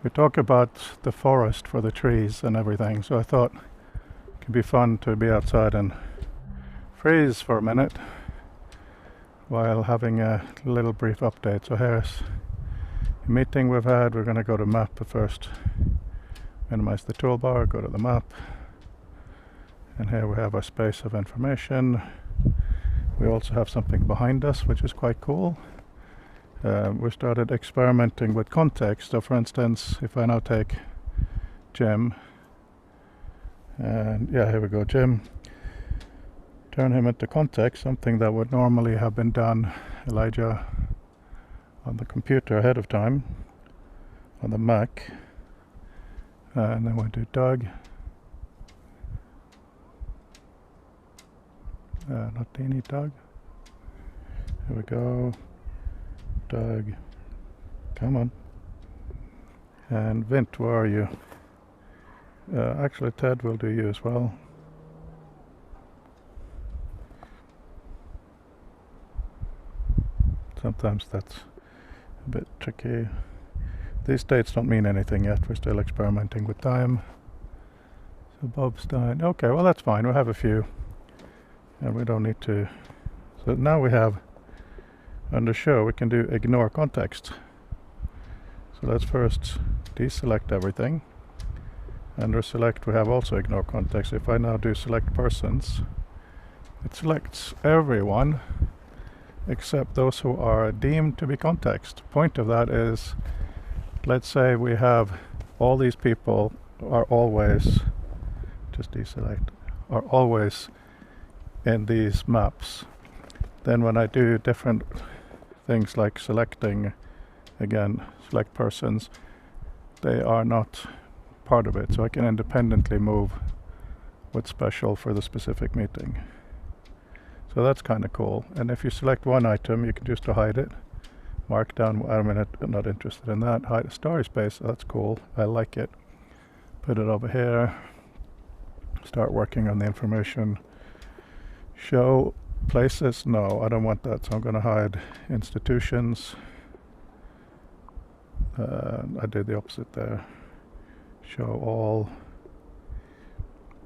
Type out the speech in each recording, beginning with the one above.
We talk about the forest for the trees and everything, so I thought it could be fun to be outside and freeze for a minute while having a little brief update. So here's a meeting we've had. We're going to go to map, but first minimize the toolbar, go to the map, and here we have our space of information. We also have something behind us which is quite cool. We started experimenting with context. So for instance, if I now take Jim, and yeah, here we go, Jim, turn him into context, something that would normally have been done, Elijah, on the computer ahead of time, on the Mac. And then we'll do Doug, not Dini, Doug. Here we go, Doug, come on. And Vint, where are you? Actually, Ted will do you as well. Sometimes that's a bit tricky. These dates don't mean anything yet. We're still experimenting with time. So Bob Stein. Okay, well that's fine. We'll have a few. And we don't need to. So now we have under show, we can do ignore context. So let's first deselect everything. Under select we have also ignore context. If I now do select persons, it selects everyone except those who are deemed to be context. Point of that is, let's say we have all these people are always, just deselect, are always in these maps. Then when I do different things like selecting, again, select persons, they are not part of it. So I can independently move what's special for the specific meeting. So that's kind of cool. And if you select one item, you can choose to hide it. Mark down, I'm not interested in that. Hide a starry space, that's cool. I like it. Put it over here. Start working on the information. Show places, no, I don't want that. So I'm going to hide institutions. I did the opposite there. Show all.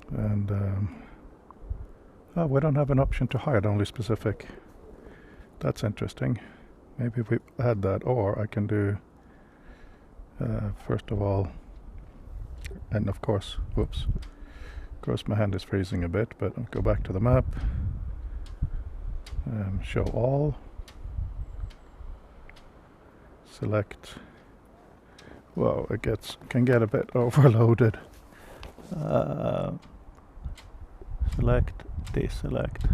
And we don't have an option to hide only specific. That's interesting. Maybe if we add that, or I can do first of all, and of course, whoops, of course my hand is freezing a bit, but I'll go back to the map, show all, select, whoa, it can get a bit overloaded, select, deselect,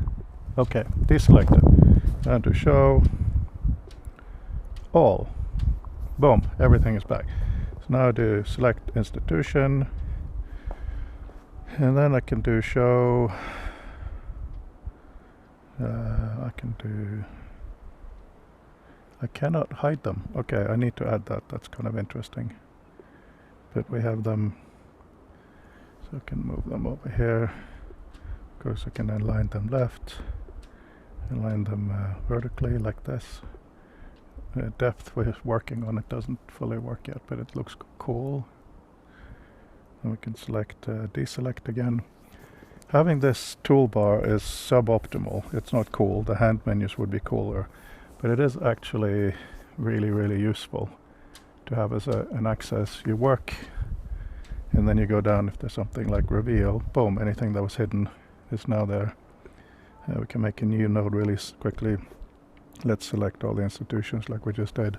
okay, deselected, and to show all, boom, everything is back. So now I do select institution, and then I can do show, I cannot hide them. Okay, I need to add that, that's kind of interesting. But we have them, so I can move them over here. Of course I can align them left, align them vertically like this. Depth we're working on, it doesn't fully work yet, but it looks cool. And we can select, deselect again. Having this toolbar is suboptimal. It's not cool. The hand menus would be cooler, but it is actually really, really useful to have as an access. You work, and then you go down. If there's something like reveal, boom, anything that was hidden is now there. We can make a new node really quickly. Let's select all the institutions like we just did.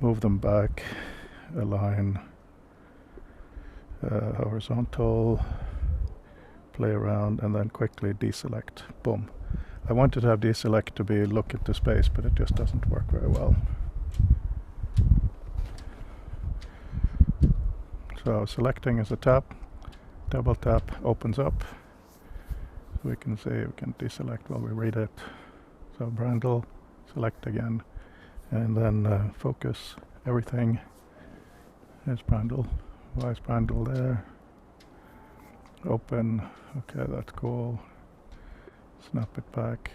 Move them back, align, horizontal, play around, and then quickly deselect. Boom. I wanted to have deselect to be look into space, but it just doesn't work very well. So selecting is a tap, double tap opens up. So we can see, we can deselect while we read it. So Brandle, select again, and then focus everything. There's Brandle. Why is Brandle there? Open. Okay, that's cool. Snap it back.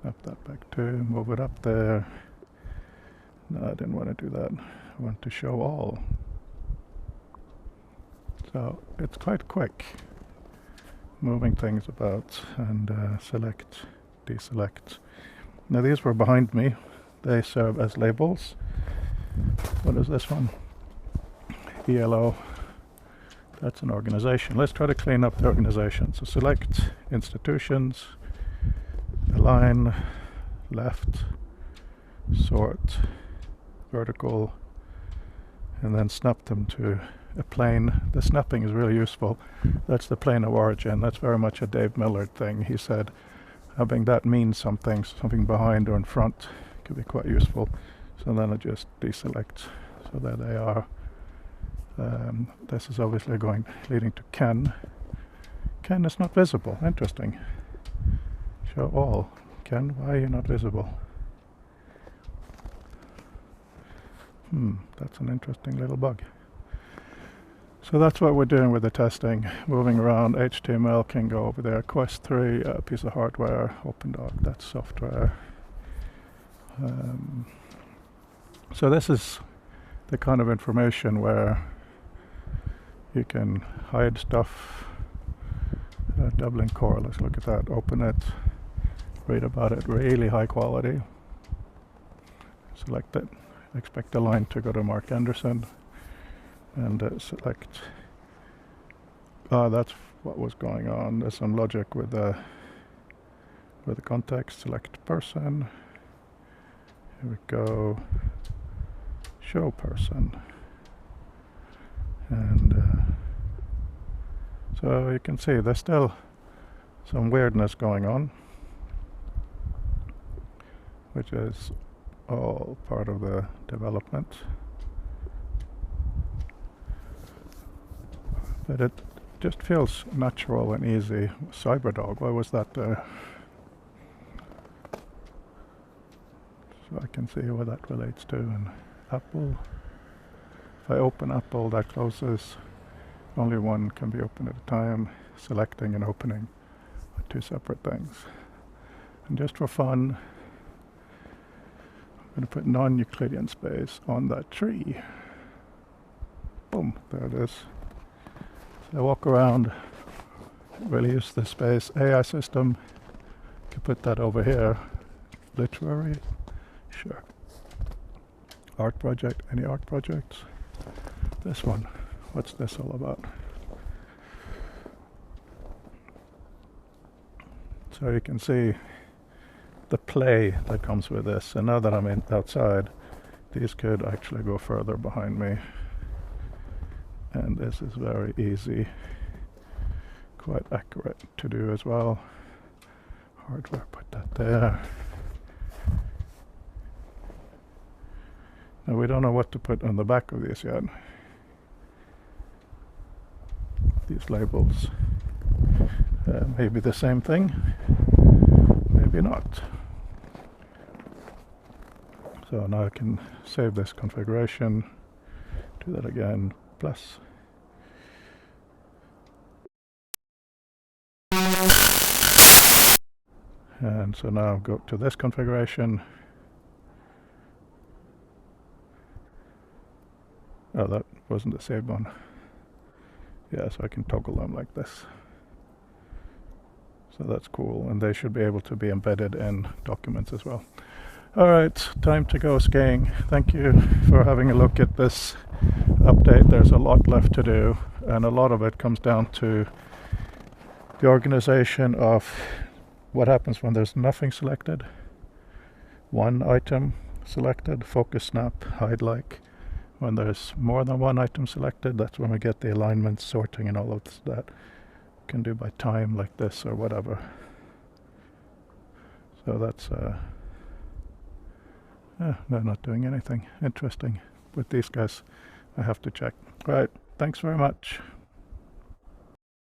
Snap that back too. Move it up there. No, I didn't want to do that. I want to show all. So it's quite quick moving things about and select, deselect. Now these were behind me. They serve as labels. What is this one? ELO. That's an organization. Let's try to clean up the organization. So select institutions, align, left, sort, vertical, and then snap them to a plane. The snapping is really useful. That's the plane of origin. That's very much a Dave Millard thing. He said having that mean something behind or in front could be quite useful. So then I just deselect. So there they are. This is obviously leading to Ken. Ken is not visible. Interesting. Show all. Ken, why are you not visible? That's an interesting little bug. So that's what we're doing with the testing. Moving around. HTML can go over there. Quest 3, a piece of hardware. OpenDoc, that's software. So this is the kind of information where you can hide stuff. Dublin Core, let's look at that. Open it, read about it, really high quality. Select it, expect the line to go to Mark Anderson, and select. That's what was going on. There's some logic with the context. Select person. Here we go. Show person. And so you can see there's still some weirdness going on, which is all part of the development. But it just feels natural and easy. CyberDog, why was that there? So I can see what that relates to. And Apple. If I open Apple, that closes. Only one can be opened at a time. Selecting and opening are two separate things. And just for fun, I'm going to put non-Euclidean space on that tree. Boom, there it is. So I walk around, really use the space. AI system, can put that over here. Literary, sure. Art project, any art projects? This one, what's this all about? So you can see the play that comes with this. And now that I'm outside, these could actually go further behind me. And this is very easy, quite accurate to do as well. Hardware, put that there. Now we don't know what to put on the back of these yet. These labels. Maybe the same thing, maybe not. So now I can save this configuration, do that again, plus. And so now go to this configuration. Oh, that wasn't the saved one. Yeah, so I can toggle them like this. So that's cool, and they should be able to be embedded in documents as well. Alright, time to go skiing. Thank you for having a look at this update. There's a lot left to do, and a lot of it comes down to the organization of what happens when there's nothing selected. One item selected, focus snap, hide like. When there's more than one item selected, that's when we get the alignment, sorting, and all of that. We can do by time like this or whatever. So that's they're not doing anything interesting with these guys. I have to check. Right, thanks very much.